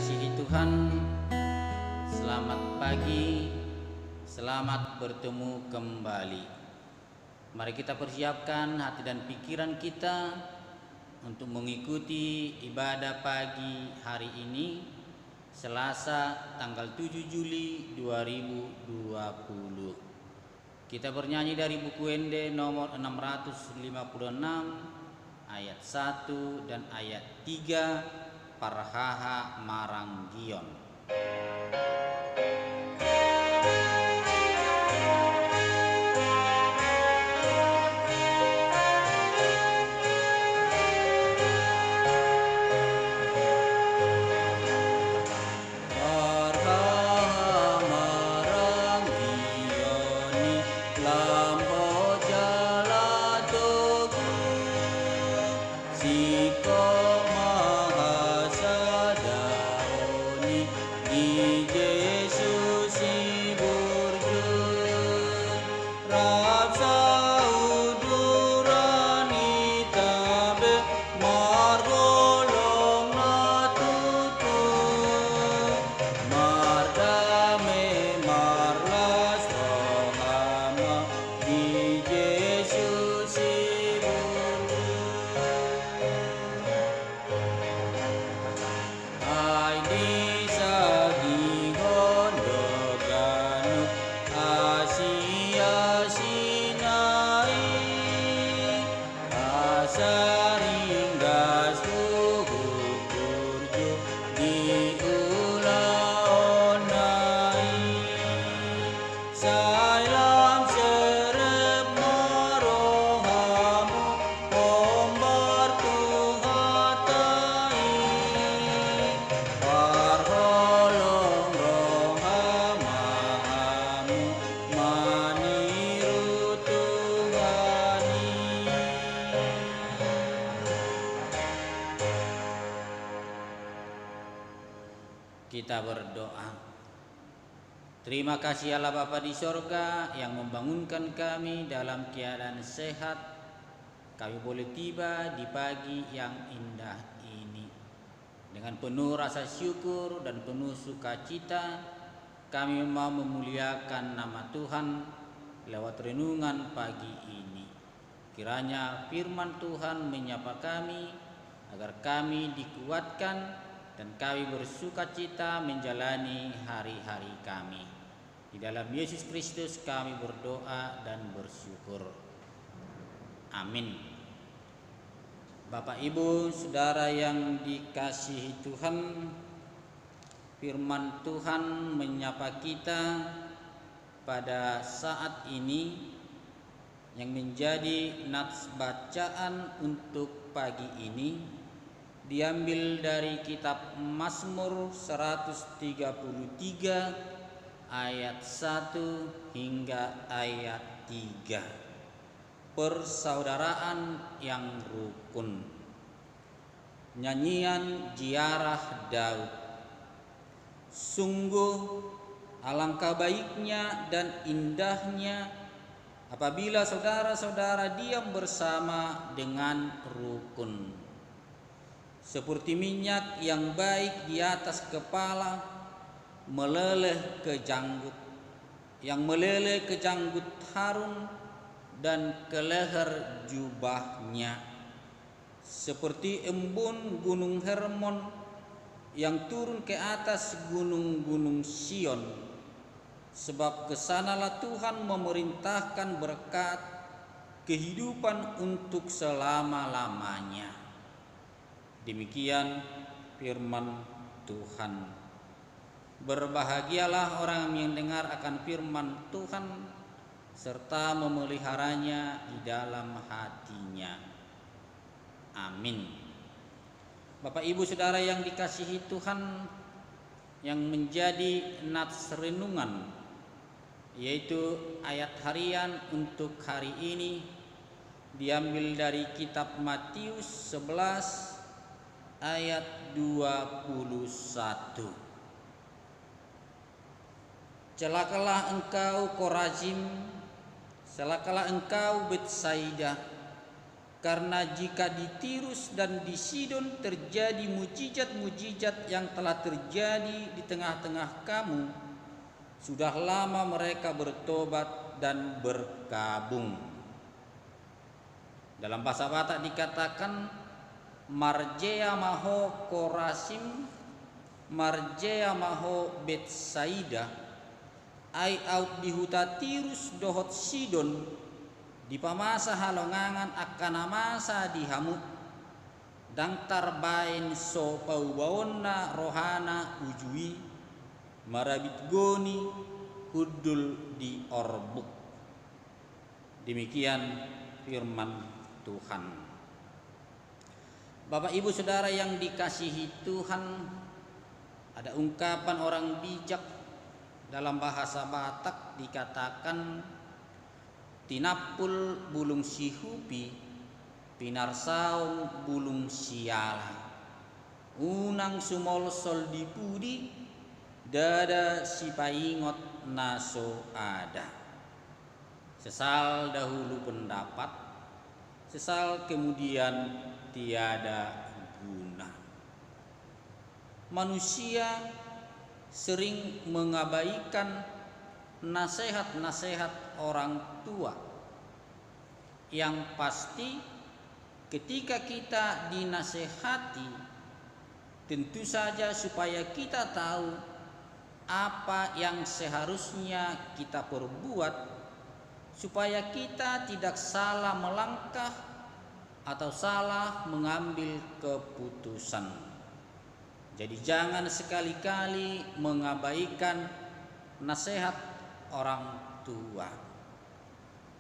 dikasihi Tuhan, selamat pagi, selamat bertemu kembali. Mari kita persiapkan hati dan pikiran kita untuk mengikuti ibadah pagi hari ini, Selasa tanggal 7 Juli 2020. Kita bernyanyi dari buku Ende nomor 656 ayat 1 dan ayat 3, Parhaha Maranggion. Kita berdoa. Terima kasih Allah Bapa di sorga yang membangunkan kami dalam keadaan sehat. Kami boleh tiba di pagi yang indah ini. Dengan penuh rasa syukur dan penuh sukacita, kami mau memuliakan nama Tuhan lewat renungan pagi ini. Kiranya firman Tuhan menyapa kami agar kami dikuatkan dan kami bersukacita menjalani hari-hari kami. Di dalam Yesus Kristus kami berdoa dan bersyukur. Amin. Bapak, Ibu, Saudara yang dikasihi Tuhan, firman Tuhan menyapa kita pada saat ini yang menjadi nats bacaan untuk pagi ini diambil dari kitab Mazmur 133 ayat 1 hingga ayat 3. Persaudaraan yang rukun. Nyanyian ziarah Daud. Sungguh alangkah baiknya dan indahnya apabila saudara-saudara diam bersama dengan rukun. Seperti minyak yang baik di atas kepala meleleh ke janggut, yang meleleh ke janggut Harun dan ke leher jubahnya. Seperti embun gunung Hermon yang turun ke atas gunung-gunung Sion. Sebab kesanalah Tuhan memerintahkan berkat kehidupan untuk selama-lamanya. Demikian firman Tuhan. Berbahagialah orang yang dengar akan firman Tuhan serta memeliharanya di dalam hatinya. Amin. Bapak, Ibu, Saudara yang dikasihi Tuhan, yang menjadi nats renungan yaitu ayat harian untuk hari ini diambil dari kitab Matius 11 ayat 21. Celakalah engkau Korazim, celakalah engkau Betsaida. Karena jika di Tirus dan di Sidon terjadi mujizat-mujizat yang telah terjadi di tengah-tengah kamu, sudah lama mereka bertobat dan berkabung. Dalam bahasa Batak dikatakan Marjea maho Korasim, Marjea maho Betsaida, ai out di huta Tirus dohot Sidon, di pamasa halongangan akan masa dihamut, dang tarbain so paubawonna rohana ujui, marabit goni hudul di orbuk. Demikian firman Tuhan. Bapak Ibu Saudara yang dikasihi Tuhan, ada ungkapan orang bijak dalam bahasa Batak dikatakan tinapul bulung sihupi, pinarsaung bulung siala, unang sumol sol dipudi, dada si paingot naso ada. Sesal dahulu pendapat, sesal kemudian tiada guna. Manusia sering mengabaikan nasihat-nasihat orang tua. Yang pasti ketika kita dinasehati, tentu saja supaya kita tahu apa yang seharusnya kita perbuat, supaya kita tidak salah melangkah atau salah mengambil keputusan. Jadi jangan sekali-kali mengabaikan nasihat orang tua.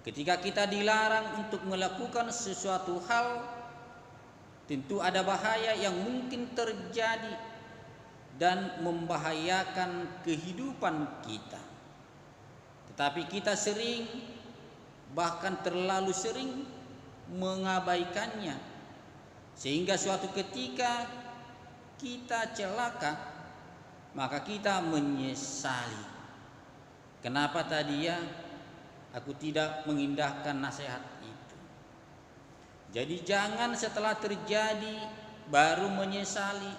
Ketika kita dilarang untuk melakukan sesuatu hal, tentu ada bahaya yang mungkin terjadi dan membahayakan kehidupan kita. Tetapi kita sering, bahkan terlalu sering mengabaikannya, sehingga suatu ketika kita celaka, maka kita menyesali. Kenapa tadi ya aku tidak mengindahkan nasihat itu? Jadi jangan setelah terjadi baru menyesali,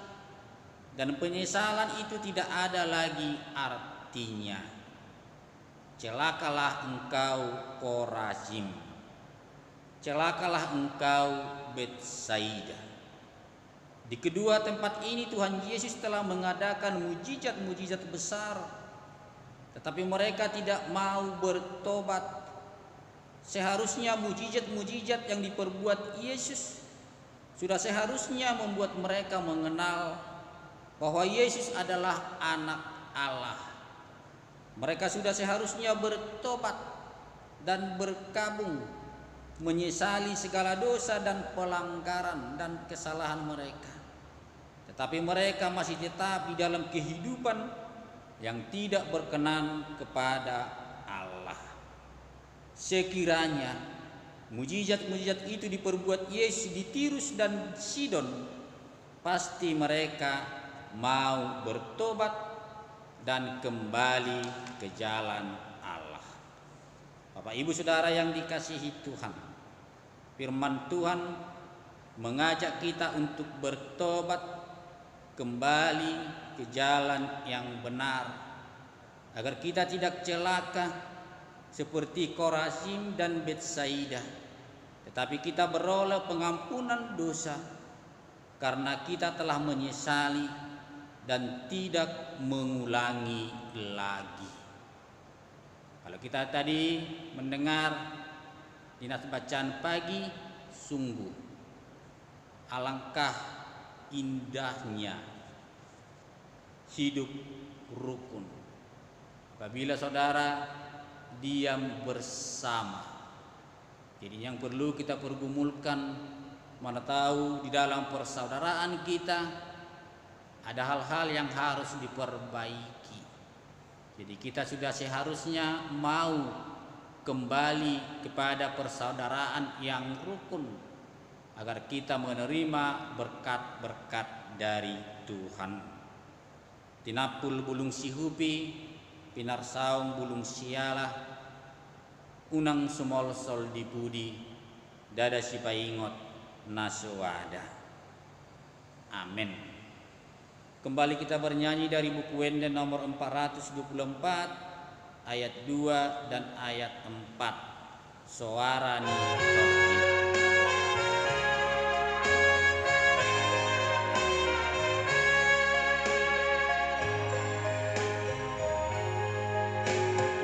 dan penyesalan itu tidak ada lagi artinya. Celakalah engkau Korazim, celakalah engkau Betsaida. Di kedua tempat ini Tuhan Yesus telah mengadakan mujizat-mujizat besar, tetapi mereka tidak mau bertobat. Seharusnya mujizat-mujizat yang diperbuat Yesus sudah seharusnya membuat mereka mengenal bahwa Yesus adalah anak Allah. Mereka sudah seharusnya bertobat dan berkabung, menyesali segala dosa dan pelanggaran dan kesalahan mereka. Tetapi mereka masih tetap di dalam kehidupan yang tidak berkenan kepada Allah. Sekiranya mujizat-mujizat itu diperbuat Yesus di Tirus dan Sidon, pasti mereka mau bertobat dan kembali ke jalan Allah. Bapak Ibu Saudara yang dikasihi Tuhan, firman Tuhan mengajak kita untuk bertobat, kembali ke jalan yang benar, agar kita tidak celaka seperti Korazim dan Betsaida, tetapi kita beroleh pengampunan dosa karena kita telah menyesali dan tidak mengulangi lagi. Kalau kita tadi mendengar di nas bacaan pagi, sungguh alangkah indahnya hidup rukun apabila saudara diam bersama. Jadi yang perlu kita pergumulkan, mana tahu di dalam persaudaraan kita ada hal-hal yang harus diperbaiki. Jadi kita sudah seharusnya mau kembali kepada persaudaraan yang rukun, agar kita menerima berkat-berkat dari Tuhan. Tinapul bulung sihupi, pinarsaung bulung siala, unang sumol sol dipudi, dada si paingot naswada. Amin. Kembali kita bernyanyi dari buku Wende nomor 424 ayat 2 dan ayat 4. Soarani Torti.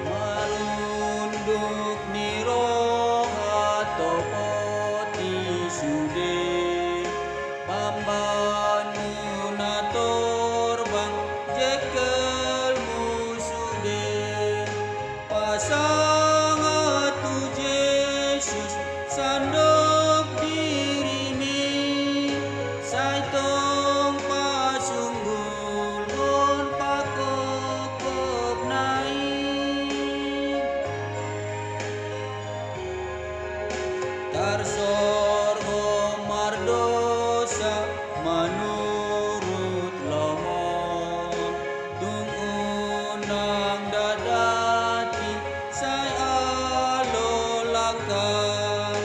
Marunduk niroha topoti sude pambanmu natorbang jekelmu sude pasang atu Yesus sandok dirimi saitong pasunggul hon pakokop naik tarsorgo mardosa menurut lohon tungunang dadati saya alolakan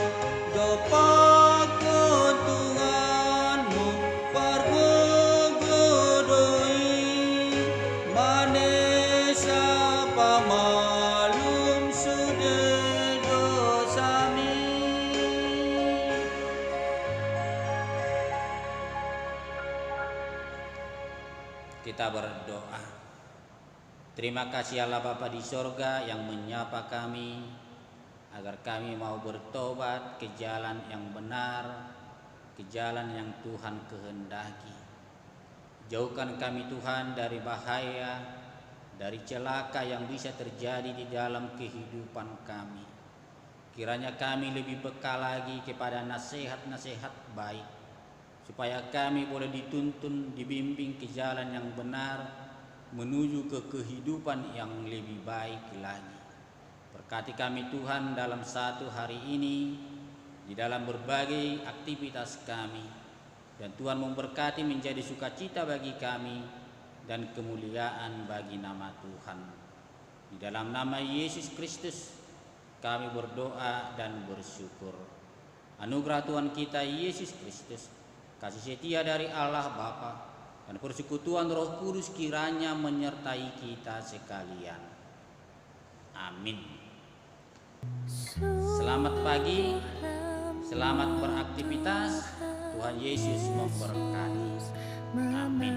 dopakon Tuhanmu pargogodoi manesa pamalum sude dosami. Kita berdoa. Terima kasih Allah Bapa di sorga yang menyapa kami agar kami mau bertobat ke jalan yang benar, ke jalan yang Tuhan kehendaki. Jauhkan kami Tuhan dari bahaya, dari celaka yang bisa terjadi di dalam kehidupan kami. Kiranya kami lebih peka lagi kepada nasihat-nasihat baik, supaya kami boleh dituntun, dibimbing ke jalan yang benar, menuju ke kehidupan yang lebih baik lagi. Berkati kami Tuhan dalam satu hari ini, di dalam berbagai aktivitas kami, dan Tuhan memberkati menjadi sukacita bagi kami dan kemuliaan bagi nama Tuhan. Di dalam nama Yesus Kristus kami berdoa dan bersyukur. Anugerah Tuhan kita Yesus Kristus, kasih setia dari Allah Bapa, dan persekutuan Roh Kudus kiranya menyertai kita sekalian. Amin. Selamat pagi, selamat beraktivitas. Tuhan Yesus memberkati. Amin.